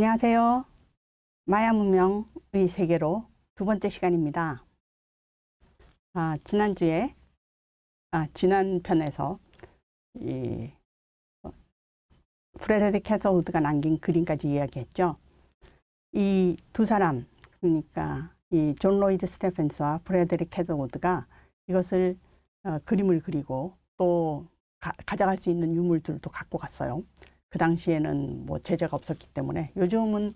안녕하세요. 마야 문명의 세계로 두 번째 시간입니다. 지난주에, 지난 편에서 이 프레데릭 캐서우드가 남긴 그림까지 이야기했죠. 이 두 사람, 그러니까 이 존 로이드 스테펜스와 프레데릭 캐서우드가 이것을 그림을 그리고 또 가져갈 수 있는 유물들도 갖고 갔어요. 그 당시에는 뭐 제재가 없었기 때문에. 요즘은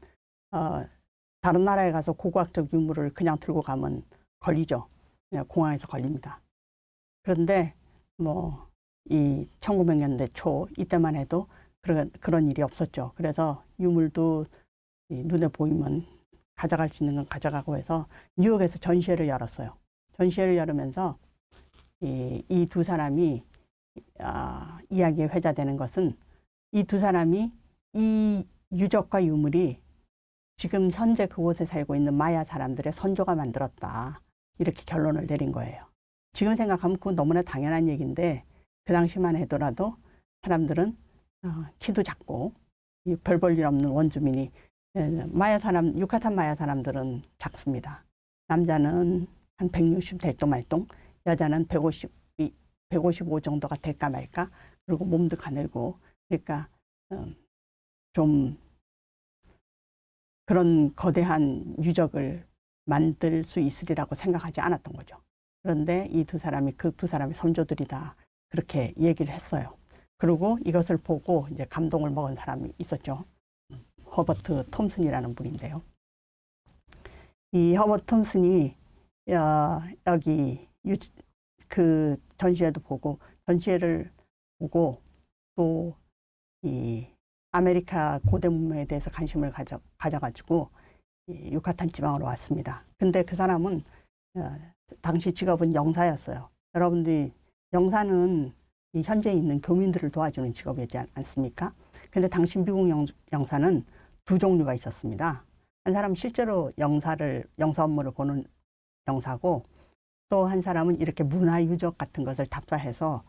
다른 나라에 가서 고고학적 유물을 그냥 들고 가면 걸리죠. 그냥 공항에서 걸립니다. 그런데 뭐 이 1900년대 초 이때만 해도 그런 일이 없었죠. 그래서 유물도 눈에 보이면 가져갈 수 있는 건 가져가고 해서 뉴욕에서 전시회를 열었어요. 전시회를 열으면서 이 두 사람이 이야기에 회자되는 것은 이 두 사람이 이 유적과 유물이 지금 현재 그곳에 살고 있는 마야 사람들의 선조가 만들었다. 이렇게 결론을 내린 거예요. 지금 생각하면 그건 너무나 당연한 얘기인데 그 당시만 하더라도 사람들은 키도 작고 별 볼 일 없는 원주민이 마야 사람, 유카탄 마야 사람들은 작습니다. 남자는 한 160 될똥 말똥, 여자는 155 정도가 될까 말까, 그리고 몸도 가늘고, 그러니까 좀 그런 거대한 유적을 만들 수 있으리라고 생각하지 않았던 거죠. 그런데 이 두 사람이 그 두 사람의 선조들이다, 그렇게 얘기를 했어요. 그리고 이것을 보고 이제 감동을 먹은 사람이 있었죠. 허버트 톰슨이라는 분인데요. 이 허버트 톰슨이 여기 그 전시회도 보고, 전시회를 보고 또 이 아메리카 고대 문명에 대해서 관심을 가져가지고 유카탄 지방으로 왔습니다. 근데 그 사람은 당시 직업은 영사였어요. 여러분들이 영사는 이 현재 있는 교민들을 도와주는 직업이지 않습니까? 근데 당시 미국 영사는 두 종류가 있었습니다. 한 사람은 실제로 영사 업무를 보는 영사고, 또 한 사람은 이렇게 문화유적 같은 것을 답사해서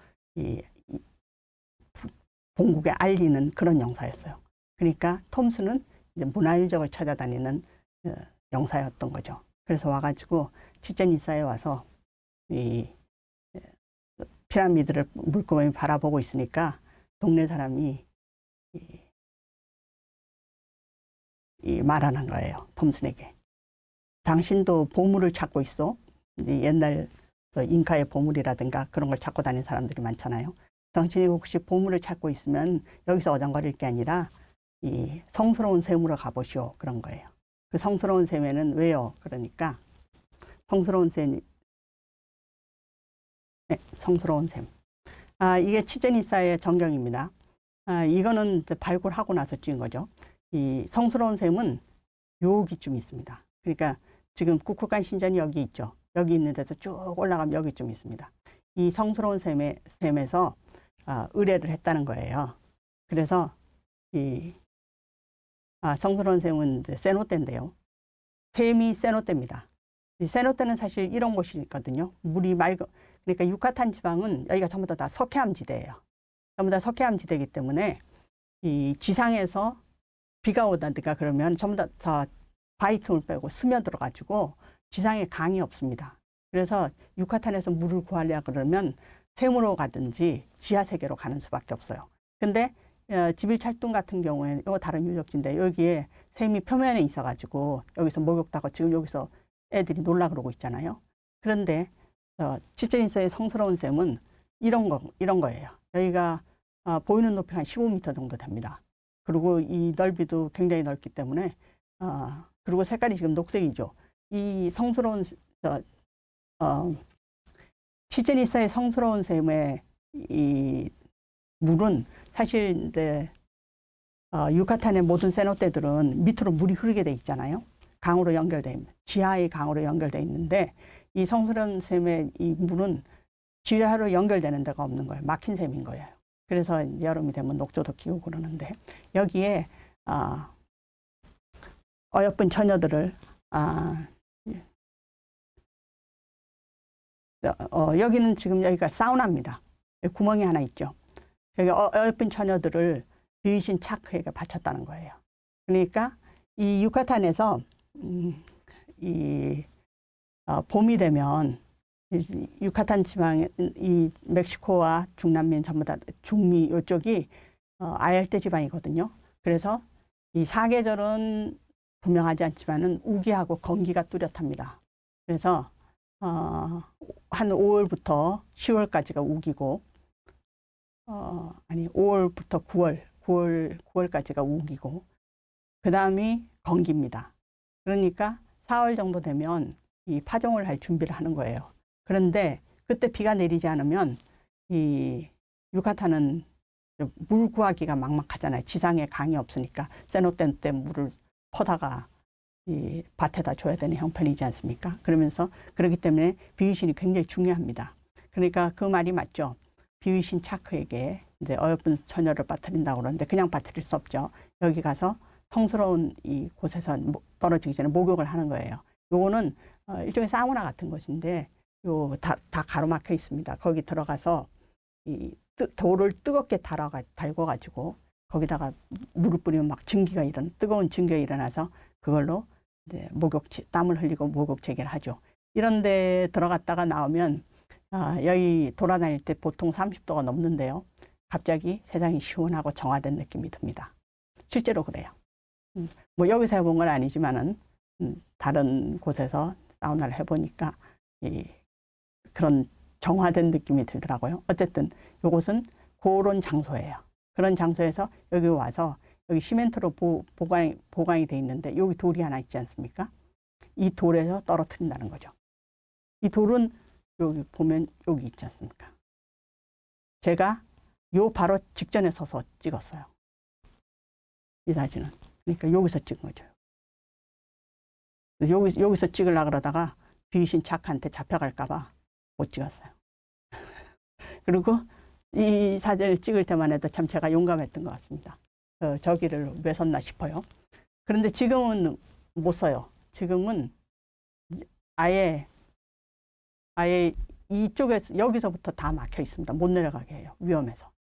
본국에 알리는 그런 영사였어요. 그러니까 톰슨은 이제 문화유적을 찾아다니는 영사였던 거죠. 그래서 와가지고 치첸 이사에 와서 이 피라미드를 물끄러미 바라보고 있으니까 동네 사람이 말하는 거예요. 톰슨에게. 당신도 보물을 찾고 있어. 옛날 잉카의 보물이라든가 그런 걸 찾고 다니는 사람들이 많잖아요. 당신이 혹시 보물을 찾고 있으면 여기서 어정거릴 게 아니라 이 성스러운 샘으로 가보시오. 그런 거예요. 그 성스러운 샘에는 왜요? 그러니까 성스러운 샘, 네, 성스러운 샘. 이게 치첸 이사의 전경입니다. 이거는 발굴하고 나서 찍은 거죠. 이 성스러운 샘은 여기쯤 있습니다. 그러니까 지금 쿠쿠칸 신전이 여기 있죠. 여기 있는 데서 쭉 올라가면 여기쯤 있습니다. 이 성스러운 샘에서 의뢰를 했다는 거예요. 그래서 이 성스러운 샘은 세노떼인데요. 샘이 세노떼입니다. 이 세노떼는 사실 이런 곳이거든요. 물이 그러니까 유카탄 지방은 여기가 전부 다 석회암 지대예요. 전부 다 석회암 지대이기 때문에 이 지상에서 비가 오다든가 그러면 전부 다 바위 틈을 빼고 스며들어가지고 지상에 강이 없습니다. 그래서 유카탄에서 물을 구하려 그러면 샘으로 가든지 지하 세계로 가는 수밖에 없어요. 근데 지빌찰뚱 같은 경우에는 이거 다른 유적지인데 여기에 샘이 표면에 있어가지고 여기서 목욕도 하고 지금 여기서 애들이 놀라 그러고 있잖아요. 그런데 치첸 이사의 성스러운 샘은 이런 거예요. 여기가 보이는 높이가 한 15m 정도 됩니다. 그리고 이 넓이도 굉장히 넓기 때문에 그리고 색깔이 지금 녹색이죠. 이 성스러운 치첸 이사의 성스러운 샘의 이 물은 사실 이제 유카탄의 모든 세노떼들은 밑으로 물이 흐르게 돼 있잖아요. 강으로 연결돼 있는, 지하의 강으로 연결돼 있는데 이 성스러운 샘의 이 물은 지하로 연결되는 데가 없는 거예요. 막힌 샘인 거예요. 그래서 여름이 되면 녹조도 끼고 그러는데 여기에 어여쁜 처녀들을 여기는 지금 여기가 사우나입니다. 여기 구멍이 하나 있죠. 여기 어여쁜 처녀들을 비위신 차크에게 바쳤다는 거예요. 그러니까 이 유카탄에서 봄이 되면 유카탄 지방, 이 멕시코와 중남미 전부 다 중미 이쪽이 아열대 지방이거든요. 그래서 이 사계절은 분명하지 않지만은 우기하고 건기가 뚜렷합니다. 그래서 한 5월부터 10월까지가 우기고, 아니 5월부터 9월까지가 우기고, 그 다음이 건기입니다. 그러니까 4월 정도 되면 이 파종을 할 준비를 하는 거예요. 그런데 그때 비가 내리지 않으면 이 유카탄은 물 구하기가 막막하잖아요. 지상에 강이 없으니까 세노댐 때 물을 퍼다가 이 밭에다 줘야 되는 형편이지 않습니까? 그러면서 그렇기 때문에 비위신이 굉장히 중요합니다. 그러니까 그 말이 맞죠. 비위신 차크에게 이제 어여쁜 처녀를 빠뜨린다고 그러는데 그냥 빠뜨릴 수 없죠. 여기 가서 성스러운 이 곳에서 떨어지기 전에 목욕을 하는 거예요. 요거는 일종의 사우나 같은 것인데 요 다 가로막혀 있습니다. 거기 들어가서 이 돌을 뜨겁게 달궈가지고 거기다가 물을 뿌리면 막 뜨거운 증기가 일어나서 그걸로 이제 땀을 흘리고 목욕 체계를 하죠. 이런 데 들어갔다가 나오면 여기 돌아다닐 때 보통 30도가 넘는데요. 갑자기 세상이 시원하고 정화된 느낌이 듭니다. 실제로 그래요. 뭐 여기서 해본 건 아니지만은 다른 곳에서 사우나를 해보니까 그런 정화된 느낌이 들더라고요. 어쨌든 이곳은 그런 장소예요. 그런 장소에서 여기 와서 여기 시멘트로 보강이 돼 있는데 여기 돌이 하나 있지 않습니까? 이 돌에서 떨어뜨린다는 거죠. 이 돌은 여기 보면 여기 있지 않습니까? 제가 요 바로 직전에 서서 찍었어요. 이 사진은. 그러니까 여기서 찍은 거죠. 여기서 찍으려고 그러다가 비신 착한테 잡혀갈까봐 못 찍었어요. 그리고 이 사진을 찍을 때만 해도 참 제가 용감했던 것 같습니다. 저기를 왜 섰나 싶어요. 그런데 지금은 못 써요. 지금은 아예 이쪽에서 여기서부터 다 막혀 있습니다. 못 내려가게 해요. 위험해서.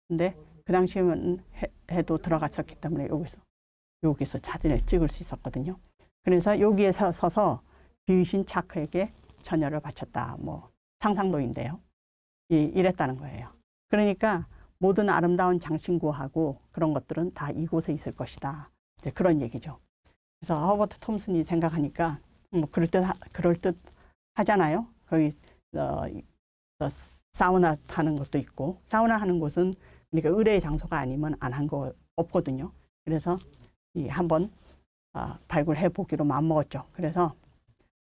근데 그 당시에는 해도 들어갔었기 때문에 여기서 사진을 찍을 수 있었거든요. 그래서 여기에 서서 비신 차크에게 처녀를 바쳤다. 뭐 상상도인데요. 이랬다는 거예요. 그러니까 모든 아름다운 장신구하고 그런 것들은 다 이곳에 있을 것이다. 이제 그런 얘기죠. 그래서 허버트 톰슨이 생각하니까 뭐 그럴듯 하잖아요. 거기 사우나 하는 것도 있고, 사우나 하는 곳은 그러니까 의뢰의 장소가 아니면 안 한 거 없거든요. 그래서 한번 발굴해 보기로 마음먹었죠. 그래서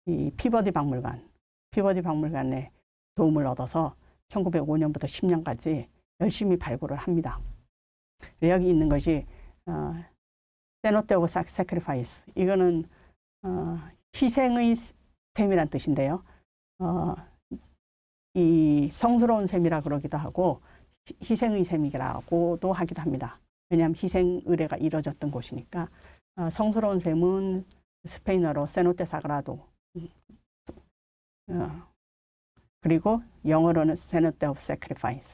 이 피버디 박물관에 도움을 얻어서 1905년부터 10년까지 열심히 발굴을 합니다. 여기 있는 것이 세노테 오브 사크리파이스. 이거는 희생의 셈이란 뜻인데요. 이 성스러운 셈이라 그러기도 하고 희생의 셈이라고도 하기도 합니다. 왜냐하면 희생 의례가 이루어졌던 곳이니까. 성스러운 셈은 스페인어로 세노테 사그라도, 그리고 영어로는 세노테 오브 사크리파이스,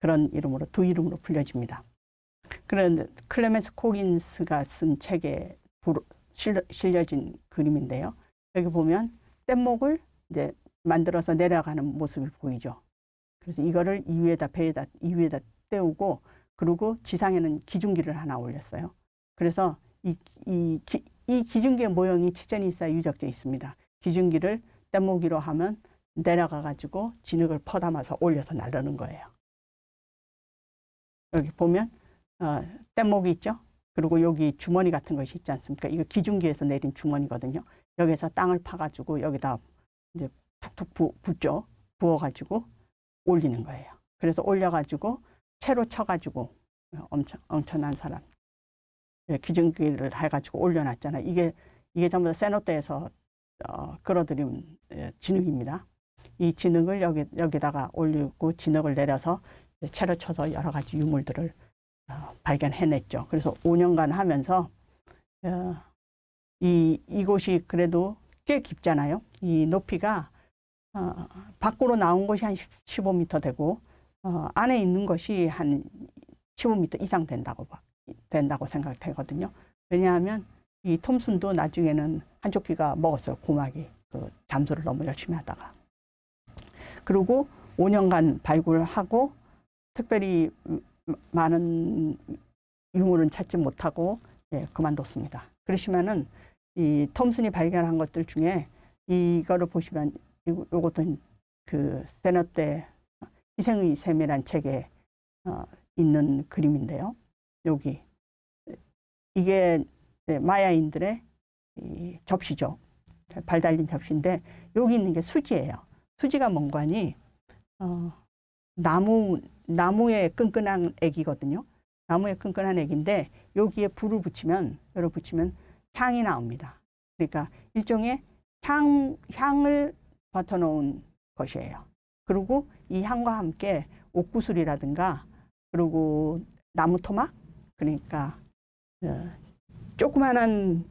그런 이름으로 두 이름으로 불려집니다. 그런데 클레멘스 코긴스가 쓴 책에 실려진 그림인데요. 여기 보면 뗏목을 이제 만들어서 내려가는 모습이 보이죠. 그래서 이거를 배에다 떼우고, 그리고 지상에는 기중기를 하나 올렸어요. 그래서 이 기중기의 모형이 치첸 이트사에 유적되어 있습니다. 기중기를 뗏목이로 하면 내려가 가지고 진흙을 퍼담아서 올려서 나르는 거예요. 여기 보면 뗏목이 있죠. 그리고 여기 주머니 같은 것이 있지 않습니까? 이거 기중기에서 내린 주머니거든요. 여기서 땅을 파가지고 여기다 이제 툭툭 붓죠. 부어가지고 올리는 거예요. 그래서 올려가지고 채로 쳐가지고 엄청난 사람 기중기를 해가지고 올려놨잖아요. 이게 전부 다 세노테에서 끌어들인 진흙입니다. 이 진흙을 여기다가 올리고 진흙을 내려서 채로 쳐서 여러 가지 유물들을 발견해냈죠. 그래서 5년간 하면서 이곳이 그래도 꽤 깊잖아요. 이 높이가 밖으로 나온 것이 한 15m 되고 안에 있는 것이 한 15m 이상 된다고 생각되거든요. 왜냐하면 이 톰슨도 나중에는 한쪽 귀가 먹었어요. 고막이. 그 잠수를 너무 열심히 하다가. 그리고 5년간 발굴하고 특별히 많은 유물은 찾지 못하고 그만뒀습니다. 그러시면은 이 톰슨이 발견한 것들 중에 이거를 보시면 요것도 그 세너 때 희생의 셈이란 책에 있는 그림인데요. 여기 이게 마야인들의 이 접시죠. 발 달린 접시인데 여기 있는 게 수지예요. 수지가 뭔가니 나무의 끈끈한 액이거든요. 나무의 끈끈한 액인데 여기에 불을 붙이면 향이 나옵니다. 그러니까 일종의 향을 버텨놓은 것이에요. 그리고 이 향과 함께 옥구슬이라든가 그리고 나무 토막, 그러니까 조그마한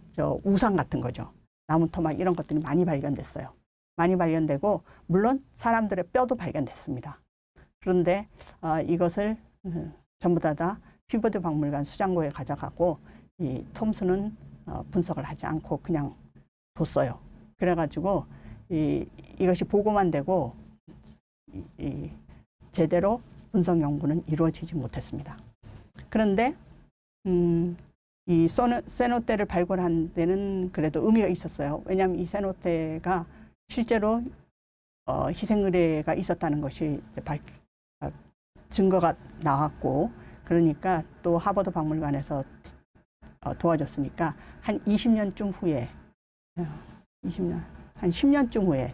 우상 같은 거죠. 나무 토막 이런 것들이 많이 발견됐어요. 많이 발견되고 물론 사람들의 뼈도 발견됐습니다. 그런데 이것을 전부 다 피버드 박물관 수장고에 가져가고 이 톰슨은 분석을 하지 않고 그냥 뒀어요. 그래가지고 이것이 보고만 되고 제대로 분석 연구는 이루어지지 못했습니다. 그런데 이 세노테를 발굴한 데는 그래도 의미가 있었어요. 왜냐하면 이 세노테가 실제로 희생 의뢰가 있었다는 것이 증거가 나왔고, 그러니까 또 하버드 박물관에서 도와줬으니까 한 20년쯤 후에 한 10년쯤 후에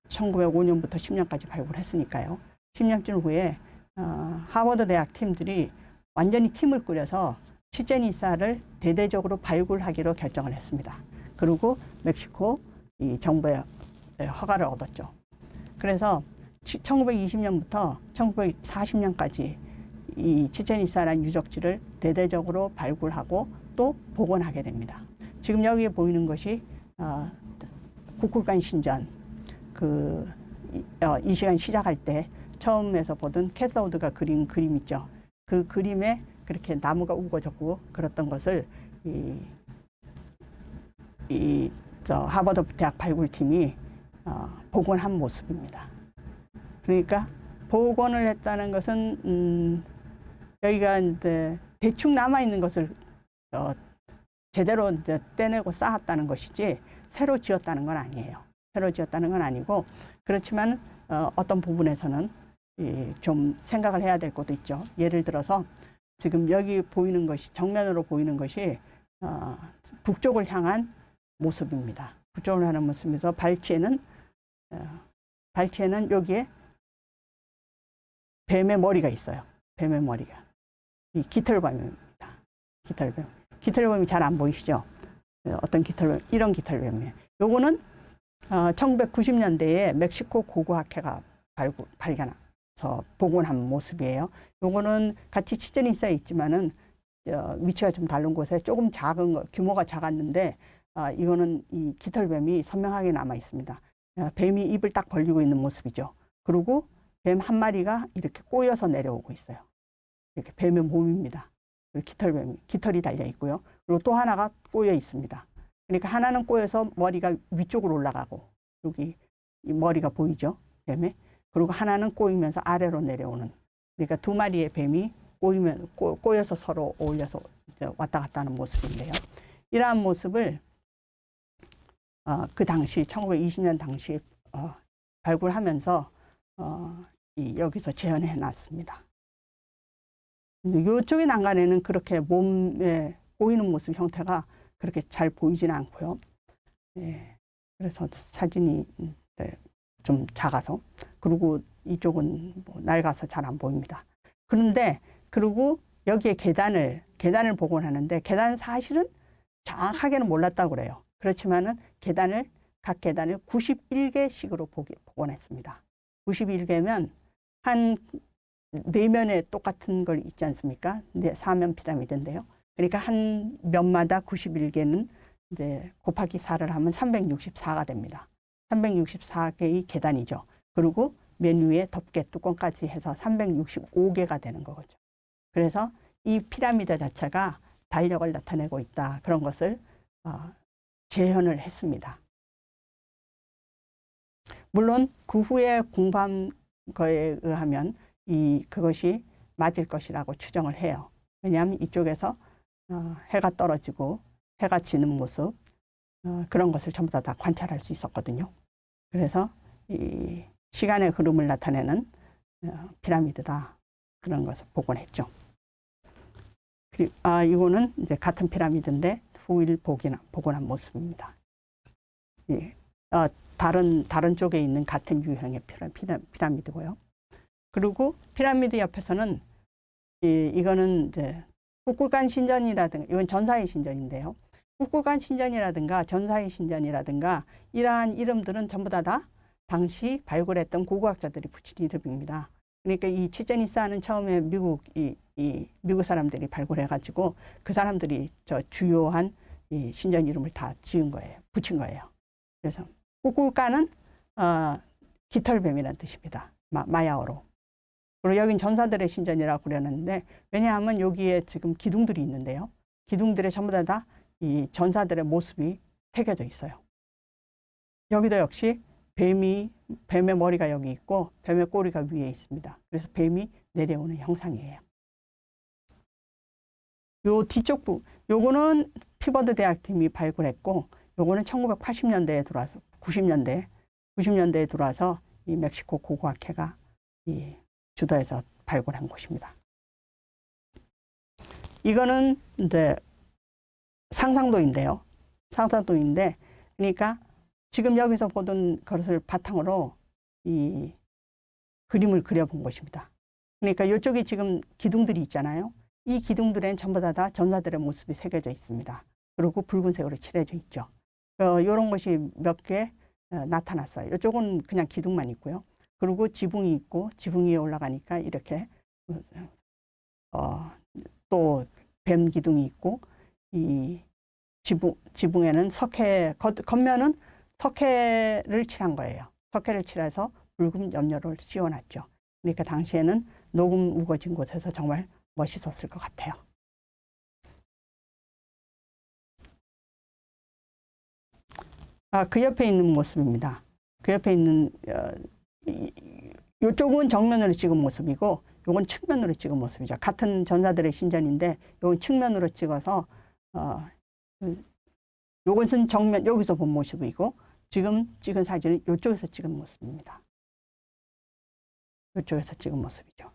1905년부터 10년까지 발굴했으니까요. 10년쯤 후에 하버드 대학 팀들이 완전히 팀을 꾸려서 치첸 이사를 대대적으로 발굴하기로 결정을 했습니다. 그리고 멕시코 이 정부의 허가를 얻었죠. 그래서 1920년부터 1940년까지 이 치첸 이사라는 유적지를 대대적으로 발굴하고 또 복원하게 됩니다. 지금 여기에 보이는 것이 국굴관 신전, 이 시간 시작할 때 처음에서 보던 캐서우드가 그린 그림 있죠. 그 그림에 그렇게 나무가 우거졌고 그랬던 것을 하버드 대학 발굴팀이 복원한 모습입니다. 그러니까 복원을 했다는 것은 여기가 이제 대충 남아 있는 것을 제대로 이제 떼내고 쌓았다는 것이지 새로 지었다는 건 아니에요. 새로 지었다는 건 아니고, 그렇지만 어떤 부분에서는 좀 생각을 해야 될 것도 있죠. 예를 들어서 지금 여기 보이는 것이, 정면으로 보이는 것이 북쪽을 향한 모습입니다. 북쪽을 향한 모습에서 발치에는 여기에 뱀의 머리가 있어요. 뱀의 머리가. 이 깃털뱀입니다. 깃털뱀. 깃털뱀이 잘 안 보이시죠? 어떤 깃털뱀? 이런 깃털뱀이에요. 요거는 1990년대에 멕시코 고고학회가 발견해서 복원한 모습이에요. 요거는 같이 치첸 이사에 있지만은 위치가 좀 다른 곳에 조금 작은 거, 규모가 작았는데 이거는 이 깃털뱀이 선명하게 남아 있습니다. 뱀이 입을 딱 벌리고 있는 모습이죠. 그리고 뱀 한 마리가 이렇게 꼬여서 내려오고 있어요. 이렇게 뱀의 몸입니다. 깃털이 달려 있고요. 그리고 또 하나가 꼬여 있습니다. 그러니까 하나는 꼬여서 머리가 위쪽으로 올라가고, 여기 이 머리가 보이죠? 뱀에. 그리고 하나는 꼬이면서 아래로 내려오는. 그러니까 두 마리의 뱀이 꼬여서 서로 어울려서 왔다 갔다 하는 모습인데요. 이러한 모습을 그 당시 1920년 당시 발굴하면서 여기서 재현해 놨습니다. 이쪽의 난간에는 그렇게 몸에 보이는 모습 형태가 그렇게 잘 보이지는 않고요. 그래서 사진이 좀 작아서, 그리고 이쪽은 뭐 낡아서 잘 안 보입니다. 그런데 그리고 여기에 계단을 복원하는데, 계단 사실은 정확하게는 몰랐다고 그래요. 그렇지만은 각 계단을 91개씩으로 복원했습니다. 91개면 한 4면에 똑같은 걸 있지 않습니까? 네, 4면 피라미드인데요. 그러니까 한 면마다 91개는 이제 곱하기 4를 하면 364가 됩니다. 364개의 계단이죠. 그리고 맨 위에 덮개 뚜껑까지 해서 365개가 되는 거죠. 그래서 이 피라미드 자체가 달력을 나타내고 있다. 그런 것을 재현을 했습니다. 물론 그 후에 공부한 거에 의하면 그것이 맞을 것이라고 추정을 해요. 왜냐하면 이쪽에서 해가 떨어지고 해가 지는 모습 그런 것을 전부 다 관찰할 수 있었거든요. 그래서 이 시간의 흐름을 나타내는 피라미드다. 그런 것을 복원했죠. 이거는 이제 같은 피라미드인데 후일 복원한 모습입니다. 예. 다른 쪽에 있는 같은 유형의 피라미드고요. 그리고 피라미드 옆에서는 이거는 이제 꿀꿀간 신전이라든가 이건 전사의 신전인데요. 꿀꿀간 신전이라든가 전사의 신전이라든가 이러한 이름들은 전부 다 당시 발굴했던 고고학자들이 붙인 이름입니다. 그러니까 이 치첸 이트자는 처음에 미국 사람들이 발굴해가지고 그 사람들이 저 주요한 이 신전 이름을 다 지은 거예요. 붙인 거예요. 그래서 꿀꿀간은 깃털뱀이라는 뜻입니다. 마야어로. 그리고 여긴 전사들의 신전이라고 그랬는데 왜냐하면 여기에 지금 기둥들이 있는데요. 기둥들에 전부 다 이 전사들의 모습이 새겨져 있어요. 여기도 역시 뱀의 머리가 여기 있고 뱀의 꼬리가 위에 있습니다. 그래서 뱀이 내려오는 형상이에요. 요 뒤쪽 요거는 피버드 대학팀이 발굴했고 요거는 1980년대에 들어와서 90년대에 들어와서 이 멕시코 고고학회가 이 주도해서 발굴한 곳입니다. 이거는 이제 상상도인데요. 상상도인데 그러니까 지금 여기서 보던 것을 바탕으로 이 그림을 그려본 것입니다. 그러니까 이쪽에 지금 기둥들이 있잖아요. 이 기둥들에는 전부 다 전사들의 모습이 새겨져 있습니다. 그리고 붉은색으로 칠해져 있죠. 이런 것이 몇 개 나타났어요. 이쪽은 그냥 기둥만 있고요. 그리고 지붕이 있고 지붕 위에 올라가니까 이렇게 또 뱀 기둥이 있고 이 지붕에는 겉면은 석회를 칠한 거예요. 석회를 칠해서 붉은 염료를 씌워놨죠. 그러니까 당시에는 녹음 우거진 곳에서 정말 멋있었을 것 같아요. 그 옆에 있는 모습입니다. 그 옆에 있는 이쪽은 정면으로 찍은 모습이고 요건 측면으로 찍은 모습이죠. 같은 전사들의 신전인데 요건 측면으로 찍어서 요것은 정면 여기서 본 모습이고 지금 찍은 사진은 이쪽에서 찍은 모습입니다. 이쪽에서 찍은 모습이죠.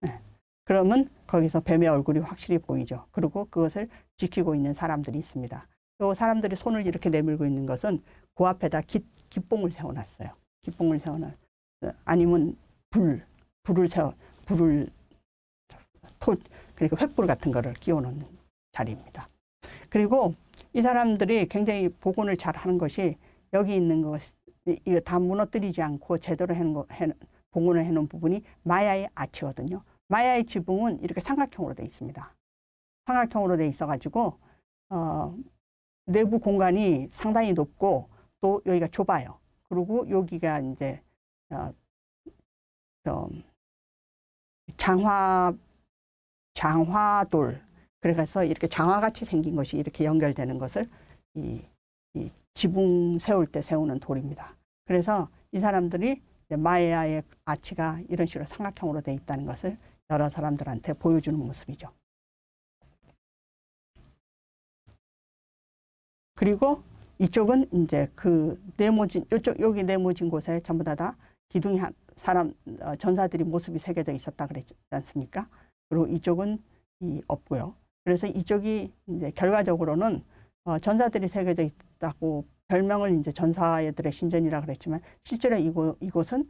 네. 그러면 거기서 뱀의 얼굴이 확실히 보이죠. 그리고 그것을 지키고 있는 사람들이 있습니다. 요 사람들이 손을 이렇게 내밀고 있는 것은 그 앞에다 깃봉을 세워놨어요. 깃봉을 세워놨. 아니면 그리고 횃불 같은 거를 끼워놓는 자리입니다. 그리고 이 사람들이 굉장히 복원을 잘 하는 것이 여기 있는 것, 이거 다 무너뜨리지 않고 제대로 복원을 해놓은 부분이 마야의 아치거든요. 마야의 지붕은 이렇게 삼각형으로 되어 있습니다. 삼각형으로 되어 있어가지고, 내부 공간이 상당히 높고 또 여기가 좁아요. 그리고 여기가 이제, 장화돌. 그래서 이렇게 장화같이 생긴 것이 이렇게 연결되는 것을 이 지붕 세울 때 세우는 돌입니다. 그래서 이 사람들이 마야의 아치가 이런 식으로 삼각형으로 되어 있다는 것을 여러 사람들한테 보여주는 모습이죠. 그리고 이쪽은 이제 그 네모진, 여기 네모진 곳에 전부 다 기둥이 전사들이 모습이 새겨져 있었다 그랬지 않습니까? 그리고 이쪽은 없고요. 그래서 이쪽이 이제 결과적으로는 전사들이 새겨져 있다고 별명을 이제 전사들의 신전이라고 그랬지만 실제로 이곳은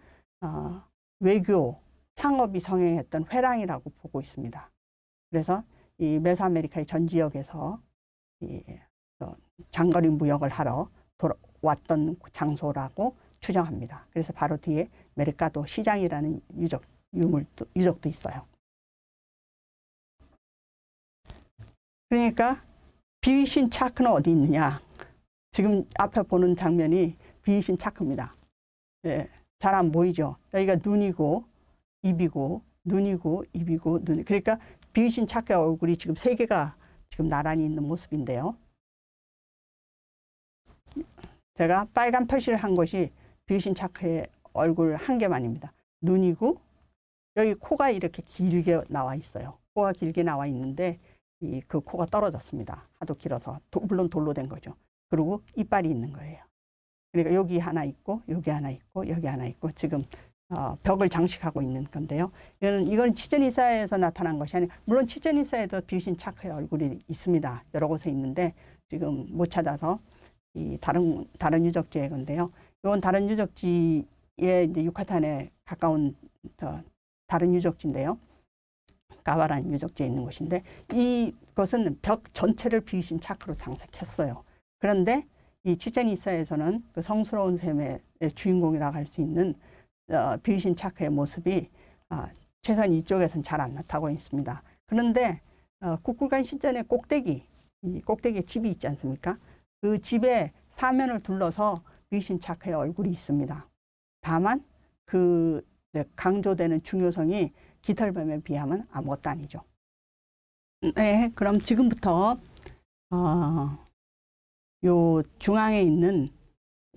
외교, 상업이 성행했던 회랑이라고 보고 있습니다. 그래서 이 메소아메리카의 전 지역에서 장거리 무역을 하러 왔던 장소라고 추정합니다. 그래서 바로 뒤에 메르카도 시장이라는 유적도 있어요. 그러니까 비위신 차크는 어디 있느냐? 지금 앞에 보는 장면이 비위신 차크입니다. 예, 잘 안 보이죠? 여기가 눈이고 입이고 눈이고 입이고 눈. 그러니까 비위신 차크의 얼굴이 지금 세 개가 지금 나란히 있는 모습인데요. 제가 빨간 표시를 한 것이 뷰신 차크의 얼굴 한 개만입니다. 눈이고 여기 코가 이렇게 길게 나와 있어요. 코가 길게 나와 있는데 그 코가 떨어졌습니다. 하도 길어서 물론 돌로 된 거죠. 그리고 이빨이 있는 거예요. 그러니까 여기 하나 있고 여기 하나 있고 여기 하나 있고 지금 벽을 장식하고 있는 건데요. 이건 치제니사에서 나타난 것이 아니라 물론 치제니사에도 뷰신 차크의 얼굴이 있습니다. 여러 곳에 있는데 지금 못 찾아서 이 다른 유적지의 건데요. 이건 다른 유적지에 이제 유카탄에 가까운 다른 유적지인데요. 까바란 유적지에 있는 곳인데 이것은 벽 전체를 뷰신 차크로 장식했어요. 그런데 이 치첸 이사에서는 그 성스러운 샘의 주인공이라고 할 수 있는 뷰신 차크의 모습이 최소한 이쪽에서는 잘 안 나타나고 있습니다. 그런데 꾹꾹한 신전의 꼭대기, 이 꼭대기에 집이 있지 않습니까? 그 집의 사면을 둘러서 뷰신 차크의 얼굴이 있습니다. 다만 그 강조되는 중요성이 깃털뱀에 비하면 아무것도 아니죠. 네, 그럼 지금부터 요 중앙에 있는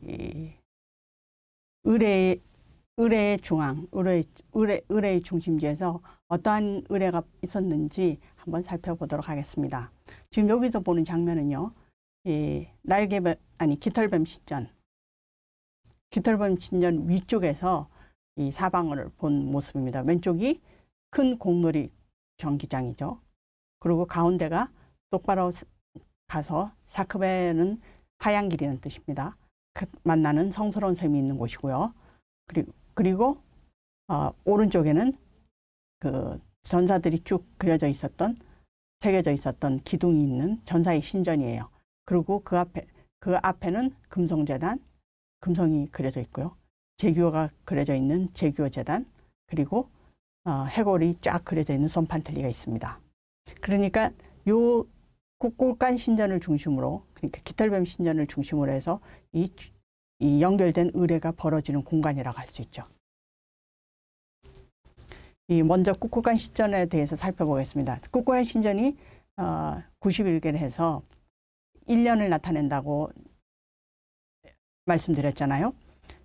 이 의뢰의 중앙, 의뢰의 중심지에서 어떠한 의뢰가 있었는지 한번 살펴보도록 하겠습니다. 지금 여기서 보는 장면은요, 이 깃털뱀 신전 위쪽에서 이 사방을 본 모습입니다. 왼쪽이 큰 공놀이 경기장이죠. 그리고 가운데가 똑바로 가서 사크베는 하얀 길이라는 뜻입니다. 만나는 성스러운 샘이 있는 곳이고요. 그리고 오른쪽에는 그 전사들이 쭉 새겨져 있었던 기둥이 있는 전사의 신전이에요. 그리고 그 앞에는 금성재단, 금성이 그려져 있고요. 제규어가 그려져 있는 제규어재단, 그리고 해골이 쫙 그려져 있는 손판틀리가 있습니다. 그러니까 요 꾹꾹한 신전을 중심으로, 그러니까 깃털뱀 신전을 중심으로 해서 이 연결된 의뢰가 벌어지는 공간이라고 할 수 있죠. 먼저 꾹꾹한 신전에 대해서 살펴보겠습니다. 꾹꾹한 신전이 90일계를 해서 1년을 나타낸다고 말씀드렸잖아요.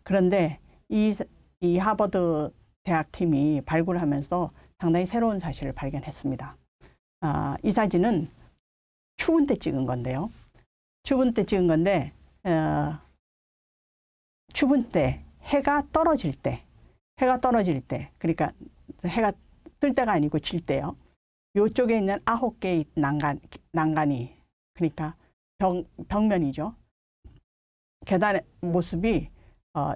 그런데 이 하버드 대학팀이 발굴하면서 상당히 새로운 사실을 발견했습니다. 이 사진은 추운 때 찍은 건데요. 추운 때 찍은 건데 추운 때 해가 떨어질 때 그러니까 해가 뜰 때가 아니고 질 때요. 이쪽에 있는 9개의 난간이, 그러니까 벽면이죠. 계단의 모습이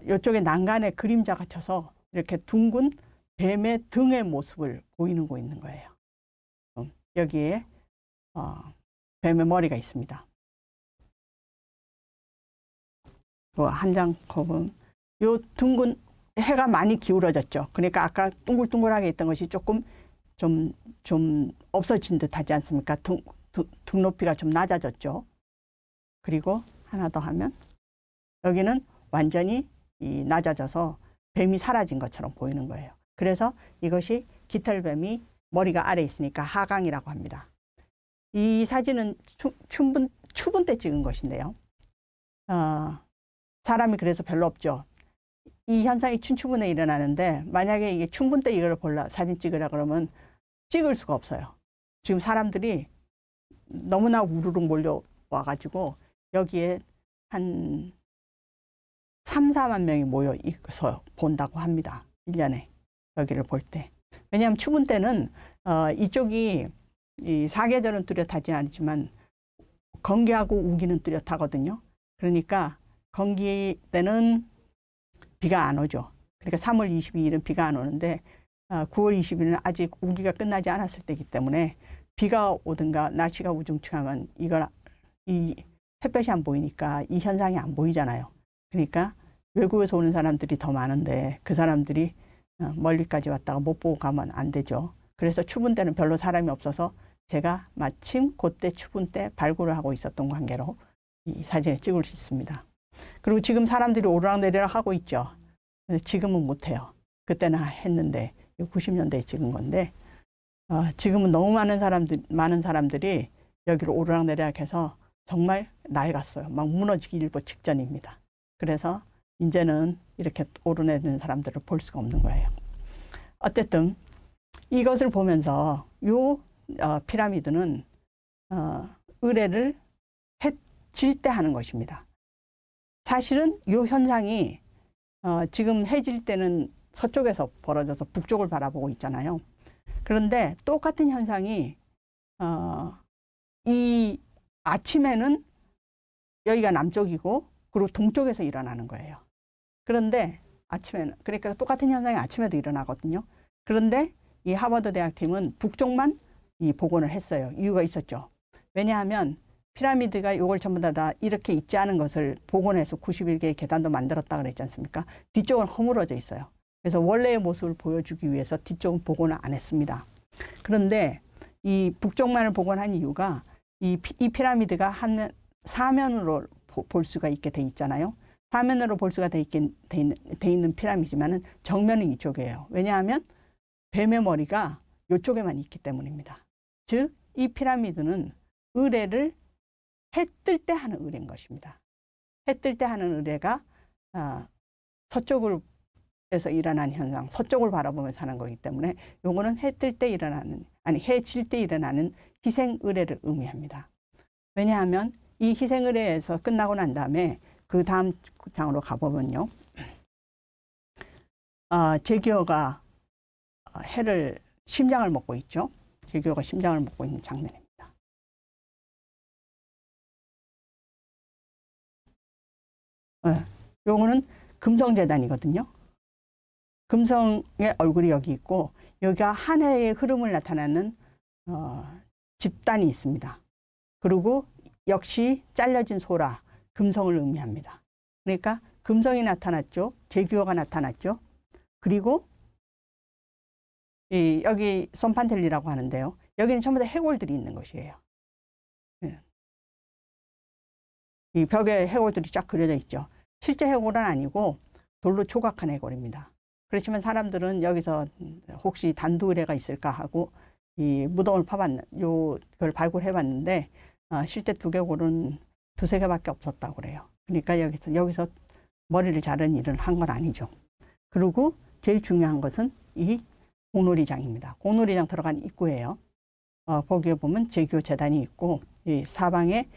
이쪽에 난간에 그림자가 쳐서 이렇게 둥근 뱀의 등의 모습을 보이고 있는 거예요. 여기에 뱀의 머리가 있습니다. 한 장 컵은 요 둥근 해가 많이 기울어졌죠. 그러니까 아까 둥글둥글하게 있던 것이 조금 좀 없어진 듯 하지 않습니까? 등 높이가 좀 낮아졌죠. 그리고 하나 더 하면 여기는 완전히 낮아져서 뱀이 사라진 것처럼 보이는 거예요. 그래서 이것이 깃털뱀이 머리가 아래 있으니까 하강이라고 합니다. 이 사진은 추분 때 찍은 것인데요. 사람이 그래서 별로 없죠. 이 현상이 춘추분에 일어나는데 만약에 이게 춘분 때 이걸 사진 찍으라 그러면 찍을 수가 없어요. 지금 사람들이 너무나 우르르 몰려와가지고 여기에 한 3, 4만 명이 모여 있어서 본다고 합니다. 1년에 여기를 볼 때. 왜냐하면 추분 때는 이쪽이 이 사계절은 뚜렷하지 않지만 건기하고 우기는 뚜렷하거든요. 그러니까 건기 때는 비가 안 오죠. 그러니까 3월 22일은 비가 안 오는데 9월 20일은 아직 우기가 끝나지 않았을 때이기 때문에 비가 오든가 날씨가 우중충하면 이 햇볕이 안 보이니까 이 현상이 안 보이잖아요. 그러니까 외국에서 오는 사람들이 더 많은데 그 사람들이 멀리까지 왔다가 못 보고 가면 안 되죠. 그래서 추분 때는 별로 사람이 없어서 제가 마침 그때 추분 때 발굴을 하고 있었던 관계로 이 사진을 찍을 수 있습니다. 그리고 지금 사람들이 오르락내리락 하고 있죠. 근데 지금은 못해요. 그때는 했는데 90년대에 찍은 건데 지금은 너무 많은 사람들이 여기로 오르락내리락 해서 정말 낡았어요. 막 무너지기 일보 직전입니다. 그래서 이제는 이렇게 오르내리는 사람들을 볼 수가 없는 거예요. 어쨌든 이것을 보면서 요 피라미드는 의뢰를 해질 때 하는 것입니다. 사실은 요 현상이 지금 해질 때는 서쪽에서 벌어져서 북쪽을 바라보고 있잖아요. 그런데 똑같은 현상이 이 아침에는 여기가 남쪽이고 그리고 동쪽에서 일어나는 거예요. 그런데 아침에는, 그러니까 똑같은 현상이 아침에도 일어나거든요. 그런데 이 하버드 대학 팀은 북쪽만 이 복원을 했어요. 이유가 있었죠. 왜냐하면 피라미드가 이걸 전부 다 이렇게 있지 않은 것을 복원해서 91개의 계단도 만들었다 그랬지 않습니까? 뒤쪽은 허물어져 있어요. 그래서 원래의 모습을 보여주기 위해서 뒤쪽은 복원을 안 했습니다. 그런데 이 북쪽만을 복원한 이유가 이 피라미드가 한 사면으로 볼 수가 있게 돼 있잖아요. 사면으로 볼 수가 돼 있는 피라미드지만은 정면은 이쪽이에요. 왜냐하면 뱀의 머리가 이쪽에만 있기 때문입니다. 즉, 이 피라미드는 의뢰를 해 뜰 때 하는 의뢰인 것입니다. 해 뜰 때 하는 의뢰가 서쪽에서 일어나는 현상, 서쪽을 바라보면서 하는 거기 때문에 요거는 해 뜰 때 일어나는, 아니 해 질 때 일어나는 희생 의뢰를 의미합니다. 왜냐하면 이 희생 의뢰에서 끝나고 난 다음에 그 다음 장으로 가보면요. 제기어가 심장을 먹고 있죠. 제기어가 심장을 먹고 있는 장면입니다. 요거는 금성재단이거든요. 금성의 얼굴이 여기 있고 여기가 한 해의 흐름을 나타내는 집단이 있습니다. 그리고 역시 잘려진 소라, 금성을 의미합니다. 그러니까 금성이 나타났죠. 제규어가 나타났죠. 그리고 여기 썸판텔리라고 하는데요. 여기는 전부 다 해골들이 있는 것이에요. 이 벽에 해골들이 쫙 그려져 있죠. 실제 해골은 아니고 돌로 조각한 해골입니다. 그렇지만 사람들은 여기서 혹시 단두 의뢰가 있을까 하고 이 무덤을 그걸 발굴해 봤는데 실제 두개골은 두세 개밖에 없었다고 그래요. 그러니까 여기서 머리를 자른 일을 한 건 아니죠. 그리고 제일 중요한 것은 이 공놀이장입니다. 공놀이장 들어간 입구예요. 거기에 보면 제교 재단이 있고 이 사방에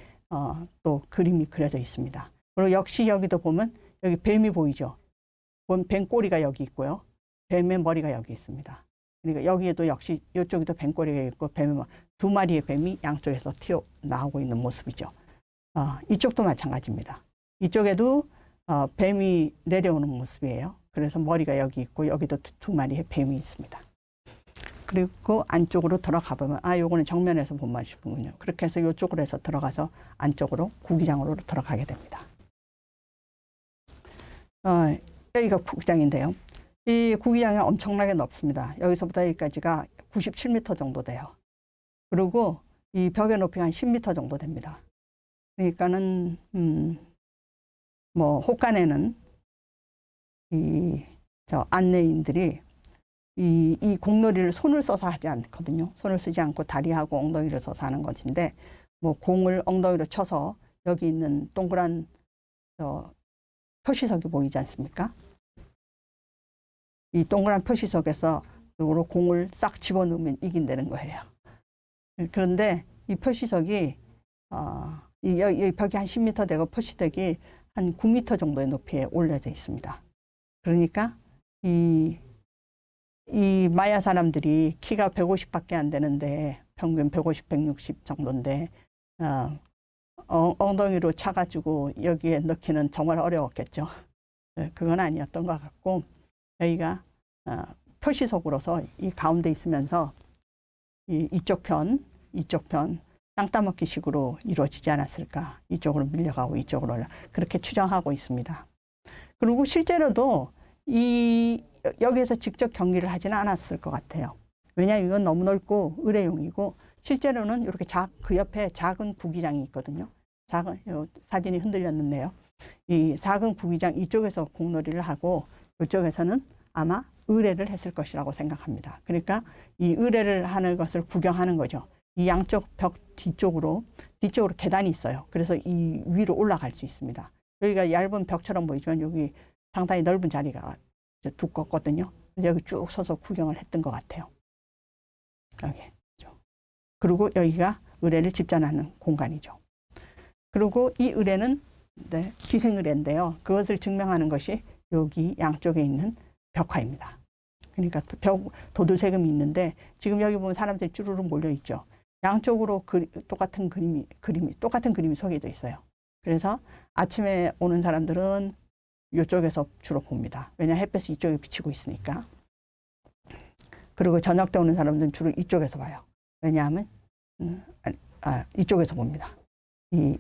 또 그림이 그려져 있습니다. 그리고 역시 여기도 보면 여기 뱀이 보이죠. 뱀 꼬리가 여기 있고요. 뱀의 머리가 여기 있습니다. 그러니까 여기에도 역시 이쪽에도 뱀 꼬리가 있고 두 마리의 뱀이 양쪽에서 튀어나오고 있는 모습이죠. 이쪽도 마찬가지입니다. 이쪽에도 뱀이 내려오는 모습이에요. 그래서 머리가 여기 있고 여기도 두 마리의 뱀이 있습니다. 그리고 안쪽으로 들어가 보면 요거는 정면에서 본 모습이군요. 그렇게 해서 이쪽으로 해서 들어가서 안쪽으로 구기장으로 들어가게 됩니다. 여기가 구기장인데요. 이 구기장이 엄청나게 넓습니다. 여기서부터 여기까지가 97m 정도 돼요. 그리고 이 벽의 높이가 한 10m 정도 됩니다. 그러니까는 혹간에는 저 안내인들이 이 공놀이를 손을 써서 하지 않거든요. 손을 쓰지 않고 다리하고 엉덩이를 써서 하는 것인데 공을 엉덩이로 쳐서 여기 있는 동그란 표시석이 보이지 않습니까? 이 동그란 표시석에서 이거로 공을 싹 집어넣으면 이긴다는 거예요. 그런데 이 표시석이 이 벽이 한 10m 되고 표시석이 한 9m 정도의 높이에 올려져 있습니다. 그러니까 이 마야 사람들이 키가 150밖에 안 되는데 평균 150, 160 정도인데 엉덩이로 차가지고 여기에 넣기는 정말 어려웠겠죠. 그건 아니었던 것 같고 여기가 표시석으로서 이 가운데 있으면서 이쪽 편 땅 따먹기 식으로 이루어지지 않았을까. 이쪽으로 밀려가고 이쪽으로 그렇게 추정하고 있습니다. 그리고 실제로도 여기에서 직접 경기를 하지는 않았을 것 같아요. 왜냐하면 이건 너무 넓고 의뢰용이고 실제로는 이렇게 그 옆에 작은 구기장이 있거든요. 사진이 흔들렸는데요. 이 작은 구기장 이쪽에서 공놀이를 하고 이쪽에서는 아마 의뢰를 했을 것이라고 생각합니다. 그러니까 이 의뢰를 하는 것을 구경하는 거죠. 이 양쪽 벽 뒤쪽으로 계단이 있어요. 그래서 이 위로 올라갈 수 있습니다. 여기가 얇은 벽처럼 보이지만 여기 상당히 넓은 자리가 두껍거든요. 여기 쭉 서서 구경을 했던 것 같아요. 여기. 그리고 여기가 의뢰를 집전하는 공간이죠. 그리고 이 의뢰는 기생 의뢰인데요. 그것을 증명하는 것이 여기 양쪽에 있는 벽화입니다. 그러니까 도들세금이 있는데 지금 여기 보면 사람들이 쭈루룩 몰려 있죠. 양쪽으로 똑같은 그림이 소개되어 있어요. 그래서 아침에 오는 사람들은 이쪽에서 주로 봅니다. 왜냐 햇볕이 이쪽에 비치고 있으니까. 그리고 저녁 때 오는 사람들은 주로 이쪽에서 봐요. 왜냐하면 이쪽에서 봅니다.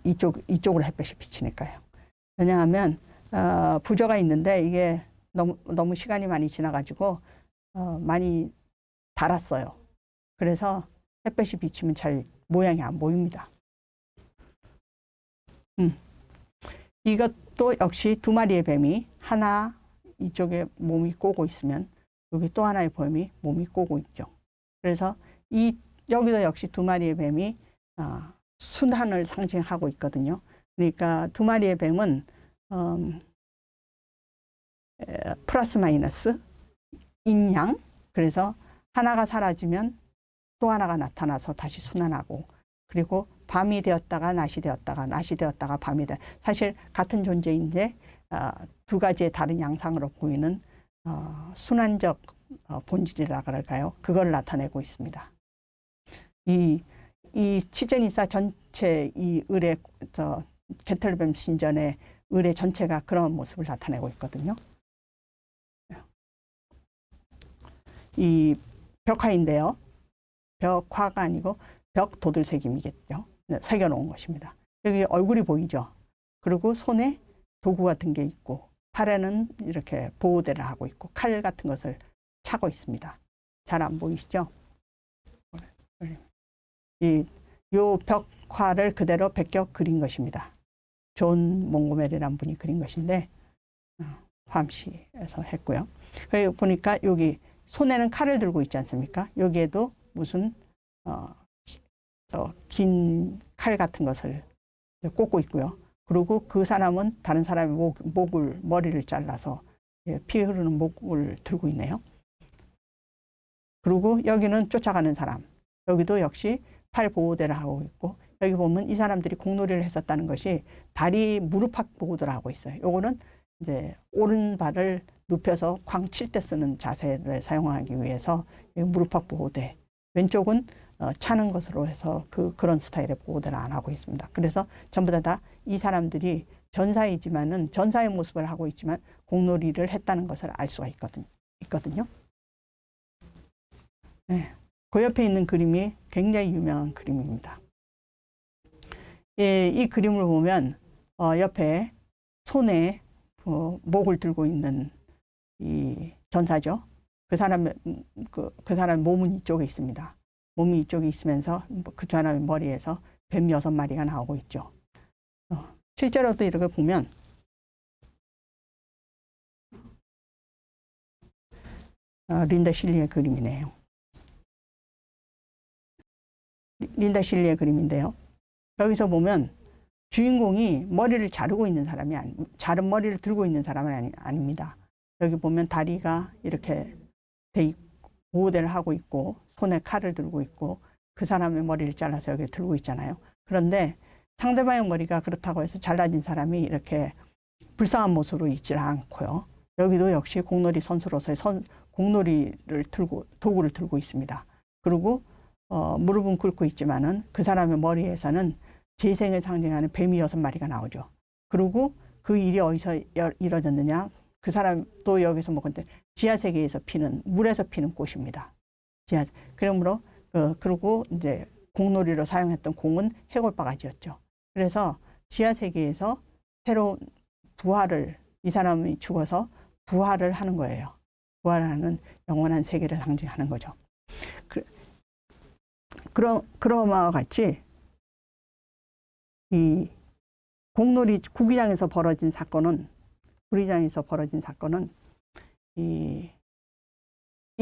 이쪽으로 햇볕이 비치니까요. 왜냐하면 부조가 있는데 이게 너무 시간이 많이 지나가지고 많이 닳았어요. 그래서 햇볕이 비치면 잘 모양이 안 보입니다. 이것도 역시 두 마리의 뱀이 하나 이쪽에 몸이 꼬고 있으면 여기 또 하나의 뱀이 몸이 꼬고 있죠. 그래서 여기도 역시 두 마리의 뱀이 순환을 상징하고 있거든요. 그러니까 두 마리의 뱀은 플러스 마이너스 인양. 그래서 하나가 사라지면 또 하나가 나타나서 다시 순환하고, 그리고 밤이 되었다가 낮이 되었다가 낮이 되었다가 밤이 되. 사실 같은 존재인데 두 가지의 다른 양상으로 보이는 순환적 본질이라 그럴까요? 그걸 나타내고 있습니다. 이 치제니사 전체 이 의뢰 게텔뱀 신전의 의뢰 전체가 그런 모습을 나타내고 있거든요. 이 벽화인데요. 벽화가 아니고 벽 도들새김이겠죠. 새겨놓은 것입니다. 여기 얼굴이 보이죠. 그리고 손에 도구 같은 게 있고 팔에는 이렇게 보호대를 하고 있고 칼 같은 것을 차고 있습니다. 잘 안 보이시죠? 이 벽화를 그대로 베껴 그린 것입니다. 존 몽고메리라는 분이 그린 것인데 함시에서 했고요. 그리고 보니까 여기 손에는 칼을 들고 있지 않습니까? 여기에도 무슨 긴 칼 같은 것을 꽂고 있고요. 그리고 그 사람은 다른 사람의 머리를 잘라서 피 흐르는 목을 들고 있네요. 그리고 여기는 쫓아가는 사람. 여기도 역시 팔 보호대를 하고 있고, 여기 보면 이 사람들이 공놀이를 했었다는 것이 다리 무릎팍 보호대를 하고 있어요. 요거는 이제 오른발을 눕혀서 광 칠 때 쓰는 자세를 사용하기 위해서 무릎팍 보호대. 왼쪽은 차는 것으로 해서 그런 스타일의 보호대를 안 하고 있습니다. 그래서 전부 다 이 사람들이 전사이지만은 전사의 모습을 하고 있지만 공놀이를 했다는 것을 알 수가 있거든요. 네. 그 옆에 있는 그림이 굉장히 유명한 그림입니다. 이 그림을 보면 옆에 손에 목을 들고 있는 이 전사죠. 그 사람의 몸은 이쪽에 있습니다. 몸이 이쪽에 있으면서 그 사람의 머리에서 뱀 6마리가 나오고 있죠. 실제로도 이렇게 보면 린다 실리의 그림이네요. 린다 실리의 그림인데요. 여기서 보면 주인공이 머리를 자르고 있는 사람이 자른 머리를 들고 있는 사람은 아닙니다. 여기 보면 다리가 이렇게 돼 있고 보호대를 하고 있고 손에 칼을 들고 있고 그 사람의 머리를 잘라서 여기 들고 있잖아요. 그런데 상대방의 머리가 그렇다고 해서 잘라진 사람이 이렇게 불쌍한 모습으로 있지 않고요. 여기도 역시 공놀이 선수로서의 도구를 들고 있습니다. 그리고 무릎은 꿇고 있지만은 그 사람의 머리에서는 재생을 상징하는 뱀이 6마리가 나오죠. 그리고 그 일이 어디서 이루어졌느냐? 그 사람 또 여기서 근데 지하 세계에서 물에서 피는 꽃입니다. 그러므로 그리고 이제 공놀이로 사용했던 공은 해골바가지였죠. 그래서 지하 세계에서 새로운 부활을, 이 사람이 죽어서 부활을 하는 거예요. 부활하는 영원한 세계를 상징하는 거죠. 그러마와 같이 이 공놀이 구기장에서 벌어진 사건은 이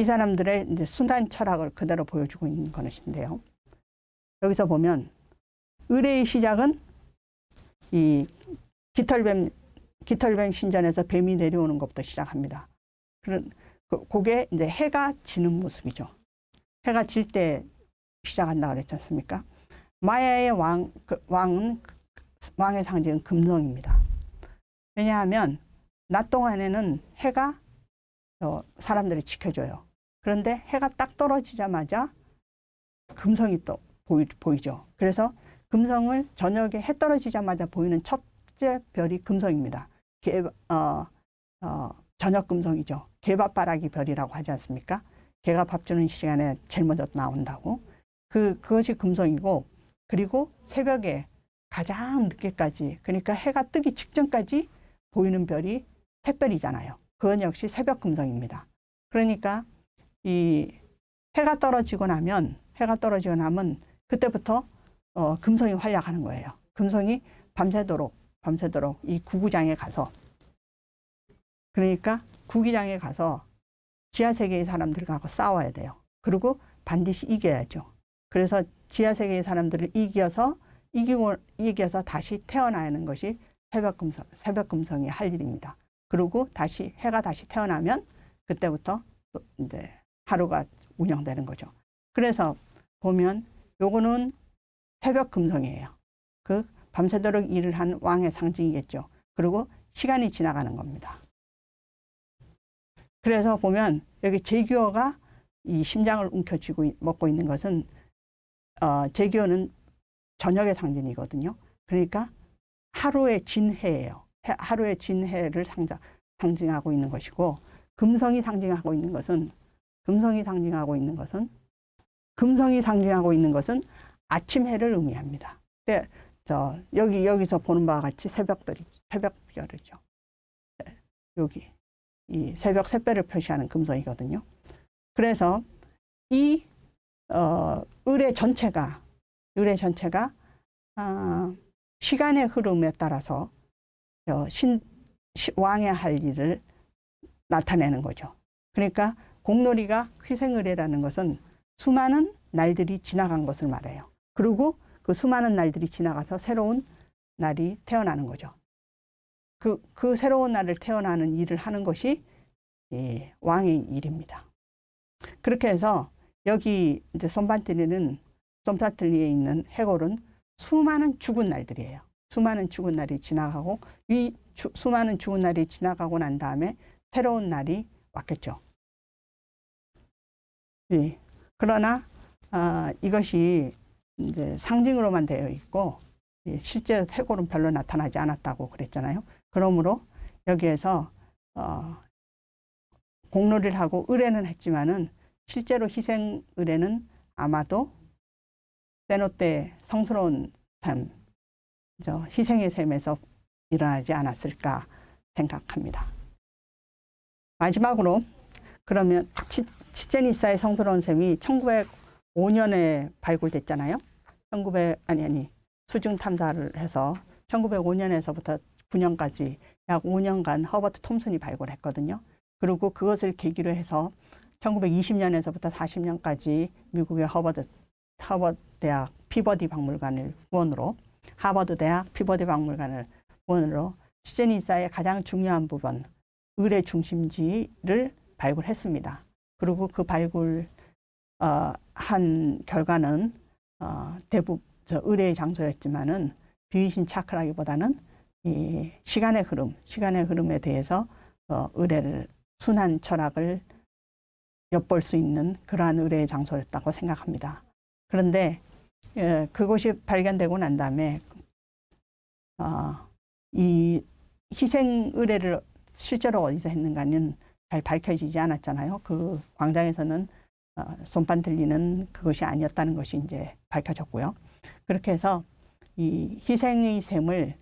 사람들의 이제 순환 철학을 그대로 보여주고 있는 것인데요. 여기서 보면 의뢰의 시작은 이 깃털뱀 신전에서 뱀이 내려오는 것부터 시작합니다. 그게 이제 해가 지는 모습이죠. 해가 질 때 시작한다 그랬지 않습니까? 마야의 왕의 상징은 금성입니다. 왜냐하면 낮 동안에는 해가 사람들을 지켜줘요. 그런데 해가 딱 떨어지자마자 금성이 또 보이죠. 그래서 금성을 저녁에 해 떨어지자마자 보이는 첫째 별이 금성입니다. 저녁 금성이죠. 개밥바라기 별이라고 하지 않습니까? 개가 밥 주는 시간에 제일 먼저 나온다고. 그것이 금성이고, 그리고 새벽에 가장 늦게까지, 그러니까 해가 뜨기 직전까지 보이는 별이 샛별이잖아요. 그건 역시 새벽 금성입니다. 그러니까 이 해가 떨어지고 나면 그때부터 금성이 활약하는 거예요. 금성이 밤새도록 이 구구장에 가서, 그러니까 구기장에 가서 지하세계의 사람들과 싸워야 돼요. 그리고 반드시 이겨야죠. 그래서 지하세계의 사람들을 이겨서 다시 태어나야 하는 것이 새벽 금성이 할 일입니다. 그리고 해가 다시 태어나면 그때부터 이제 하루가 운영되는 거죠. 그래서 보면 요거는 새벽 금성이에요. 그 밤새도록 일을 한 왕의 상징이겠죠. 그리고 시간이 지나가는 겁니다. 그래서 보면 여기 제규어가 이 심장을 움켜쥐고 먹고 있는 것은 제규어는 저녁의 상징이거든요. 그러니까 하루의 진해예요. 하루의 진해를 상징하고 있는 것이고, 금성이 상징하고 있는 것은 아침 해를 의미합니다. 여기서 보는 바와 같이 새벽별이죠. 여기 이 새벽 샛별을 표시하는 금성이거든요. 그래서 이 의뢰 전체가 시간의 흐름에 따라서 왕의 할 일을 나타내는 거죠. 그러니까 공놀이가 희생의뢰라는 것은 수많은 날들이 지나간 것을 말해요. 그리고 그 수많은 날들이 지나가서 새로운 날이 태어나는 거죠. 그 새로운 날을 태어나는 일을 하는 것이 왕의 일입니다. 그렇게 해서 여기 이제 솜사틀리에 있는 해골은 수많은 죽은 날들이에요. 수많은 죽은 날이 지나가고, 이 수많은 죽은 날이 지나가고 난 다음에 새로운 날이 왔겠죠. 그러나 이것이 이제 상징으로만 되어 있고, 실제 해골은 별로 나타나지 않았다고 그랬잖아요. 그러므로 여기에서 공놀이를 하고 의뢰는 했지만은 실제로 희생 의뢰는 아마도 세노 때 성스러운 삶, 희생의 셈에서 일어나지 않았을까 생각합니다. 마지막으로 그러면 치첸 이사의 성스러운 셈이 1905년에 발굴됐잖아요. 수중 탐사를 해서 1905년에서부터 9년까지 약 5년간 허버트 톰슨이 발굴했거든요. 그리고 그것을 계기로 해서 1920년에서부터 40년까지 미국의 하버드 대학 피버디 박물관을 후원으로, 하버드 대학 피버디 박물관을 후원으로 치첸 이사의 가장 중요한 부분, 의뢰 중심지를 발굴했습니다. 그리고 그 발굴 한 결과는 대부분 의뢰의 장소였지만은 비위신착하기보다는 이 시간의 흐름에 대해서 의뢰를 순한 철학을 엿볼 수 있는 그러한 의뢰의 장소였다고 생각합니다. 그런데 그것이 발견되고 난 다음에 이 희생 의뢰를 실제로 어디서 했는가는 잘 밝혀지지 않았잖아요. 그 광장에서는 손판들리는 그것이 아니었다는 것이 이제 밝혀졌고요. 그렇게 해서 이 희생의 셈을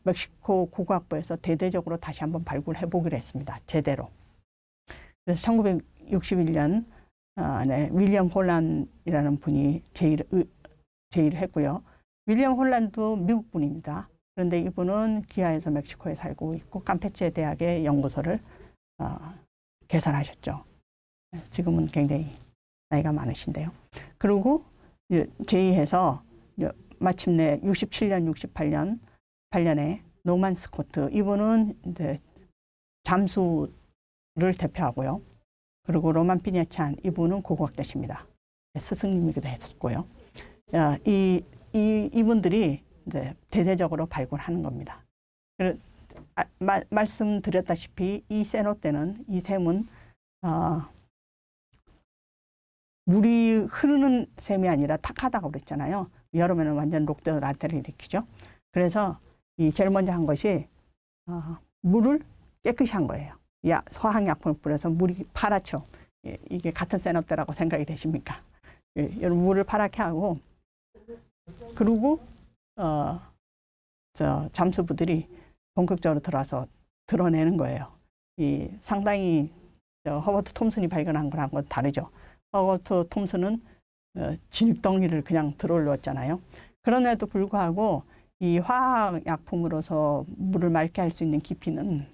멕시코 고고학부에서 대대적으로 다시 한번 발굴해 보기로 했습니다. 제대로. 그래서 1961년 윌리엄 홀란이라는 분이 제의를 했고요. 윌리엄 홀란도 미국 분입니다. 그런데 이분은 귀화해서 멕시코에 살고 있고 캄페체 대학의 연구소를 개설하셨죠. 지금은 굉장히 나이가 많으신데요. 그리고 제의해서 마침내 67년, 8년에 노만 스코트 이분은 이제 잠수를 대표하고요. 그리고 로만 피네찬 이분은 고고학자십니다. 스승님이기도 했었고요. 이분들이 이제 대대적으로 발굴하는 겁니다. 말씀드렸다시피 이 세노 때는 이 샘은 물이 흐르는 샘이 아니라 탁하다고 그랬잖아요. 여름에는 완전 록드 라테를 일으키죠. 그래서 제일 먼저 한 것이 물을 깨끗이 한 거예요. 화학약품을 뿌려서 물이 파랗죠. 이게 같은 세노 때라고 생각이 되십니까? 여러분 물을 파랗게 하고 그리고 잠수부들이 본격적으로 들어와서 드러내는 거예요. 상당히 허버트 톰슨이 발견한 거랑은 다르죠. 허버트 톰슨은 진흙덩이를 그냥 들어올렸잖아요. 그럼에도 불구하고 이 화학약품으로서 물을 맑게 할 수 있는 깊이는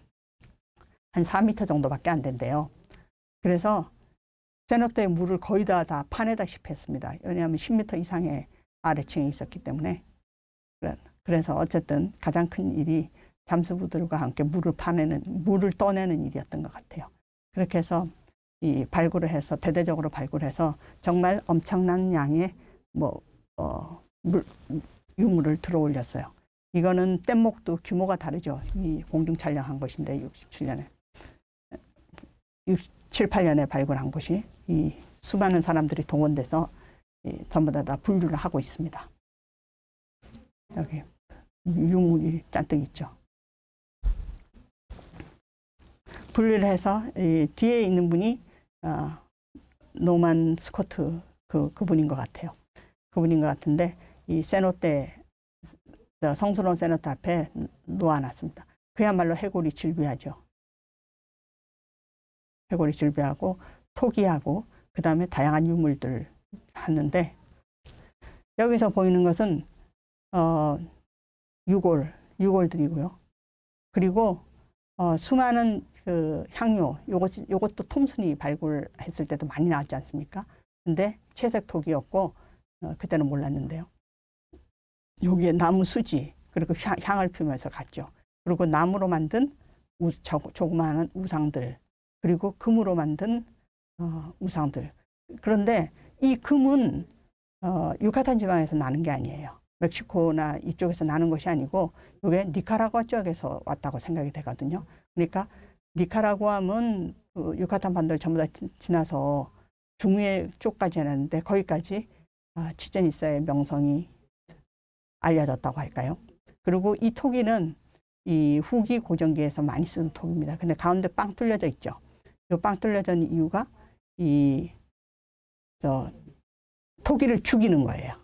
한 4m 정도밖에 안 된대요. 그래서 세노 때 물을 거의 다 파내다시피 했습니다. 왜냐하면 10m 이상의 아래층에 있었기 때문에. 그래서 어쨌든 가장 큰 일이 잠수부들과 함께 물을 떠내는 일이었던 것 같아요. 그렇게 해서 발굴을 해서 대대적으로 발굴해서 정말 엄청난 양의 유물을 들어올렸어요. 이거는 뗏목도 규모가 다르죠. 이 공중 촬영한 것인데 67년에 7, 8년에 발굴한 것이 이 수많은 사람들이 동원돼서 전부 다 분류를 하고 있습니다. 여기 유물이 잔뜩 있죠. 분류를 해서 뒤에 있는 분이 노만 스코트 그분인 것 같아요. 그분인 것 같은데 이 세노 때 성스러운 세노 때 앞에 놓아놨습니다. 그야말로 해골이 질비하죠. 해골이 질비하고 토기하고 그 다음에 다양한 유물들 하는데 여기서 보이는 것은 유골들이고요. 그리고 수많은 그 향료, 요것도 톰슨이 발굴했을 때도 많이 나왔지 않습니까? 근데 채색 토기였고 그때는 몰랐는데요. 여기에 나무 수지 그리고 향을 피우면서 갔죠. 그리고 나무로 만든 조그마한 우상들 그리고 금으로 만든 우상들. 그런데 이 금은 유카탄 지방에서 나는 게 아니에요. 멕시코나 이쪽에서 나는 것이 아니고 이게 니카라구아 쪽에서 왔다고 생각이 되거든요. 그러니까 니카라구아는 그 유카탄 반도를 전부 다 지나서 중위의 쪽까지 했는데 거기까지 치첸 이사의 명성이 알려졌다고 할까요? 그리고 이 토기는 이 후기 고전기에서 많이 쓰는 토기입니다. 근데 가운데 빵 뚫려져 있죠. 이 빵 뚫려져 있는 이유가 토기를 죽이는 거예요.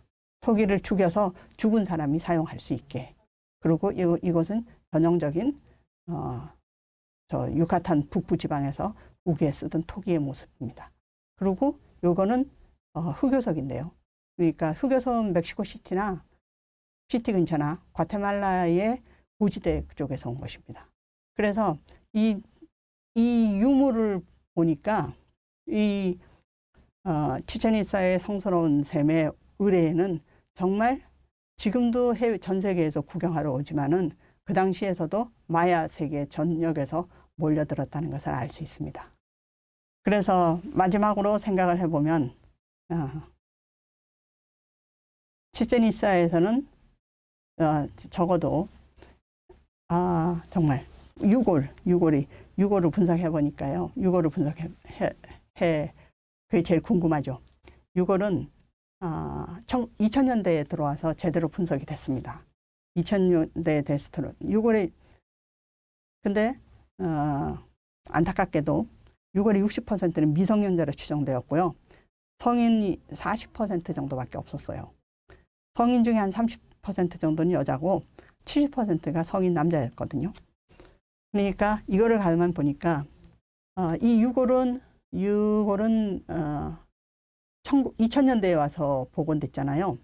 토기를 죽여서 죽은 사람이 사용할 수 있게. 그리고 이것은 전형적인 저 유카탄 북부 지방에서 우기에 쓰던 토기의 모습입니다. 그리고 요거는 흑요석인데요. 그러니까 흑요석은 멕시코 시티나 시티 근처나 과테말라의 고지대 쪽에서 온 것입니다. 그래서 이 유물을 보니까 이 치첸 이사의 성스러운 샘의 의뢰에는 정말 지금도 전 세계에서 구경하러 오지만은 그 당시에서도 마야 세계 전역에서 몰려들었다는 것을 알 수 있습니다. 그래서 마지막으로 생각을 해보면 치첸 이사에서는 적어도 정말 유골을 분석해 보니까요. 유골을 분석해 그게 제일 궁금하죠. 유골은 2000년대에 들어와서 제대로 분석이 됐습니다. 2000년대에 됐을 유골이 근데 안타깝게도 유골의 60%는 미성년자로 추정되었고요. 성인이 40% 정도밖에 없었어요. 성인 중에 한 30% 정도는 여자고 70%가 성인 남자였거든요. 그러니까 이거를 가만 보니까 이 유골은 2000년대에 와서 복원됐잖아요.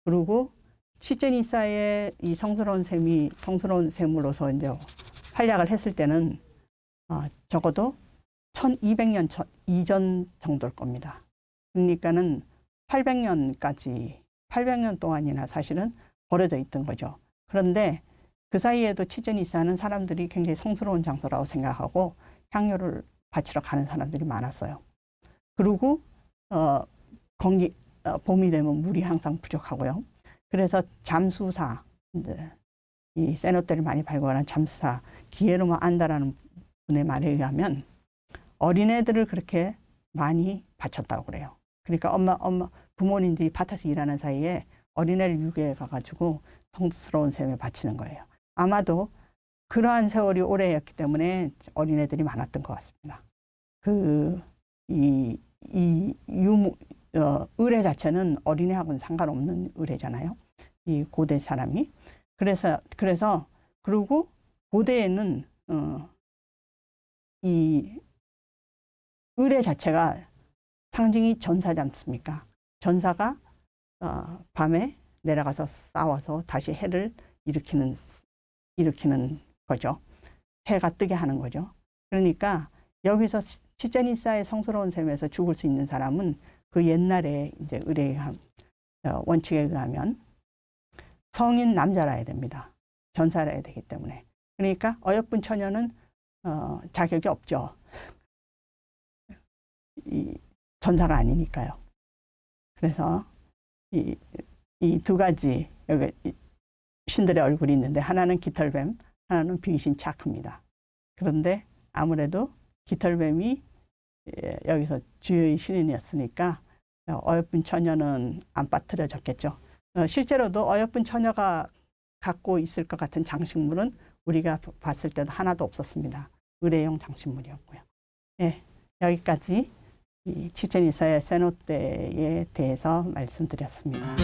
그리고 치첸 이사의 이 성스러운 샘으로서 이제 활약을 했을 때는 적어도 1200년 이전 정도일 겁니다. 그러니까는 800년 동안이나 사실은 버려져 있던 거죠. 그런데 그 사이에도 치첸 이사는 사람들이 굉장히 성스러운 장소라고 생각하고 향료를 바치러 가는 사람들이 많았어요. 그리고 봄이 되면 물이 항상 부족하고요. 그래서 잠수사, 이제 이 세노테를 많이 발굴한 잠수사 기에르모 안다라는 분의 말에 의하면 어린애들을 그렇게 많이 바쳤다고 그래요. 그러니까 부모님들이 밭에서 일하는 사이에 어린애를 유괴해 가가지고 성스러운 셈에 바치는 거예요. 아마도 그러한 세월이 오래였기 때문에 어린애들이 많았던 것 같습니다. 의뢰 자체는 어린애하고는 상관없는 의뢰잖아요. 이 고대 사람이. 그리고 고대에는 이 의뢰 자체가 상징이 전사지 않습니까? 전사가 밤에 내려가서 싸워서 다시 해를 일으키는 거죠. 해가 뜨게 하는 거죠. 그러니까 여기서 치첸 이사의 성스러운 셈에서 죽을 수 있는 사람은 그 옛날에 이제 원칙에 의하면 성인 남자라야 됩니다. 전사라야 되기 때문에. 그러니까 어여쁜 처녀는 자격이 없죠. 전사가 아니니까요. 그래서 이 두 가지 여기 신들의 얼굴이 있는데 하나는 깃털뱀, 하나는 빙신 차크입니다. 그런데 아무래도 깃털뱀이 여기서 주요의 신인이었으니까 어여쁜 처녀는 안 빠뜨려졌겠죠. 실제로도 어여쁜 처녀가 갖고 있을 것 같은 장식물은 우리가 봤을 때도 하나도 없었습니다. 의뢰용 장식물이었고요. 네, 여기까지 이 치첸 이사의 세노테에 대해서 말씀드렸습니다.